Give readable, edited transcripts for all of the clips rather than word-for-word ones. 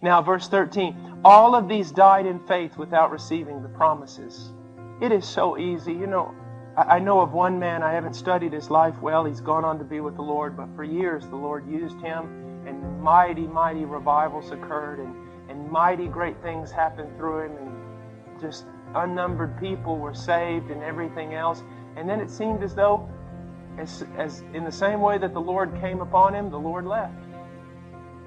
Now, verse 13. All of these died in faith without receiving the promises. It is so easy. You know, I know of one man, I haven't studied his life well. He's gone on to be with the Lord, but for years the Lord used him, and mighty, mighty revivals occurred, and mighty great things happened through him, and just unnumbered people were saved and everything else. And then it seemed as though, as in the same way that the Lord came upon him, the Lord left.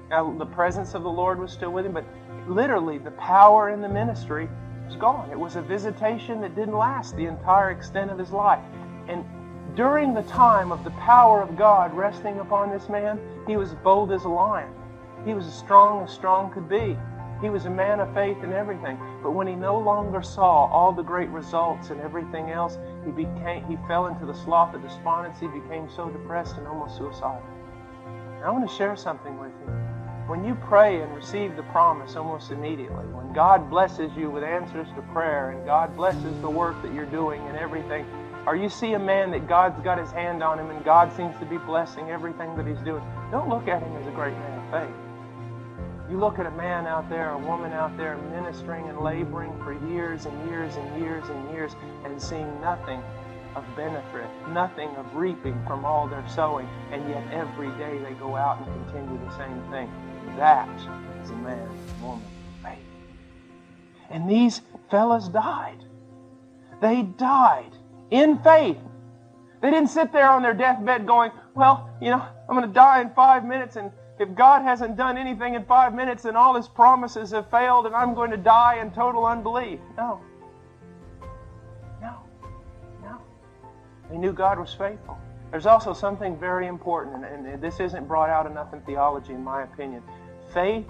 Now, the presence of the Lord was still with him, but literally the power in the ministry was gone. It was a visitation that didn't last the entire extent of his life. And during the time of the power of God resting upon this man, he was bold as a lion. He was as strong could be. He was a man of faith and everything. But when he no longer saw all the great results and everything else, he fell into the slough of despondency, became so depressed and almost suicidal. And I want to share something with you. When you pray and receive the promise almost immediately, when God blesses you with answers to prayer and God blesses the work that you're doing and everything, or you see a man that God's got his hand on him and God seems to be blessing everything that he's doing, don't look at him as a great man of faith. You look at a man out there, a woman out there ministering and laboring for years and years and years and years and seeing nothing of benefit, nothing of reaping from all their sowing, and yet every day they go out and continue the same thing. That is a man and woman of faith. And these fellas died. They died in faith. They didn't sit there on their deathbed going, well, you know, I'm going to die in 5 minutes, and if God hasn't done anything in 5 minutes, then all His promises have failed, and I'm going to die in total unbelief. No. They knew God was faithful. There's also something very important, and this isn't brought out enough in theology, in my opinion. Faith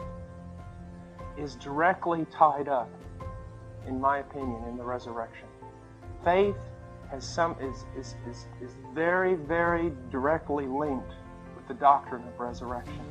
is directly tied up, in my opinion, in the resurrection. Faith is very, very directly linked with the doctrine of resurrection.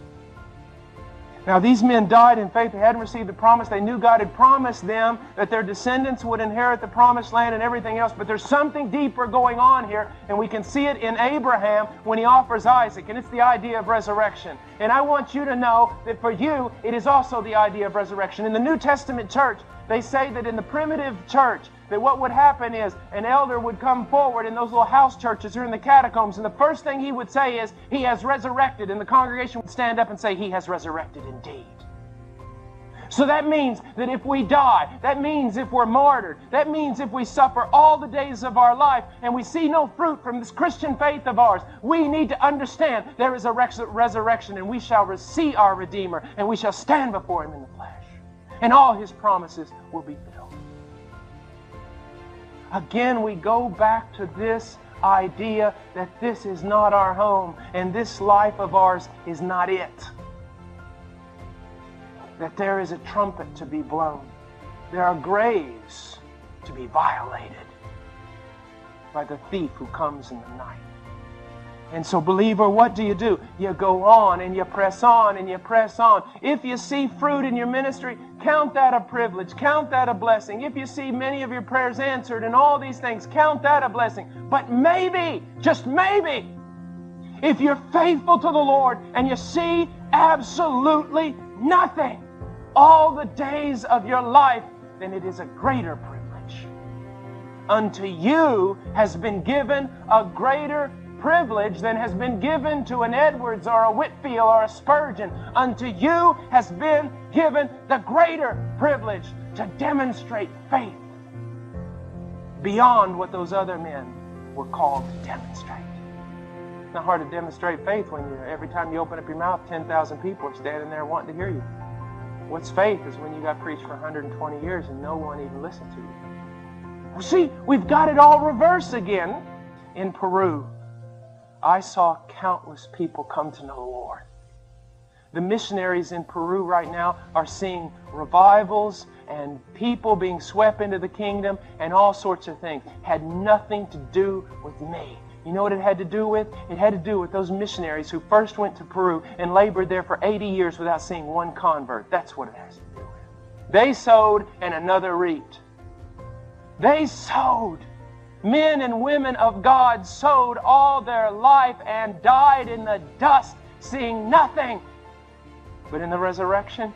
Now, these men died in faith. They hadn't received the promise. They knew God had promised them that their descendants would inherit the promised land and everything else. But there's something deeper going on here, and we can see it in Abraham when he offers Isaac, and it's the idea of resurrection. And I want you to know that for you, it is also the idea of resurrection. In the New Testament church, they say that in the primitive church, that what would happen is an elder would come forward in those little house churches or in the catacombs, and the first thing he would say is, He has resurrected, and the congregation would stand up and say, He has resurrected indeed. So that means that if we die, that means if we're martyred, that means if we suffer all the days of our life and we see no fruit from this Christian faith of ours, we need to understand there is a resurrection, and we shall see our Redeemer, and we shall stand before Him in the flesh, and all His promises will be fulfilled. Again, we go back to this idea that this is not our home and this life of ours is not it. That there is a trumpet to be blown. There are graves to be violated by the thief who comes in the night. And so, believer, what do? You go on and you press on and you press on. If you see fruit in your ministry, count that a privilege. Count that a blessing. If you see many of your prayers answered and all these things, count that a blessing. But maybe, just maybe, if you're faithful to the Lord and you see absolutely nothing all the days of your life, then it is a greater privilege. Unto you has been given a greater privilege than has been given to an Edwards or a Whitfield or a Spurgeon. Unto you has been given the greater privilege to demonstrate faith beyond what those other men were called to demonstrate. It's not hard to demonstrate faith when every time you open up your mouth, 10,000 people are standing there wanting to hear you. What's faith is when you got preached for 120 years and no one even listened to you. Well, see, we've got it all reversed again in Peru. I saw countless people come to know the Lord. The missionaries in Peru right now are seeing revivals and people being swept into the kingdom and all sorts of things. Had nothing to do with me. You know what it had to do with? It had to do with those missionaries who first went to Peru and labored there for 80 years without seeing one convert. That's what it has to do with. They sowed and another reaped. They sowed. Men and women of God sowed all their life and died in the dust, seeing nothing. But in the resurrection,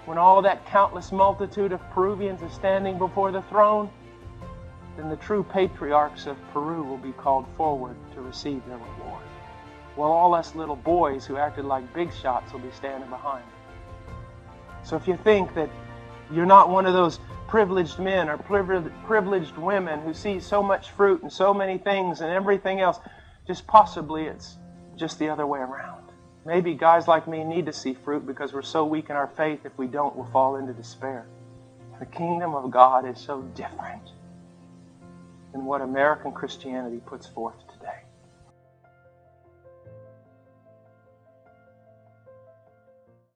when all that countless multitude of Peruvians are standing before the throne, then the true patriarchs of Peru will be called forward to receive their reward. While all us little boys who acted like big shots will be standing behind. So if you think that you're not one of those privileged men or privileged women who see so much fruit and so many things and everything else, just possibly it's just the other way around. Maybe guys like me need to see fruit because we're so weak in our faith. If we don't, we'll fall into despair. The kingdom of God is so different than what American Christianity puts forth.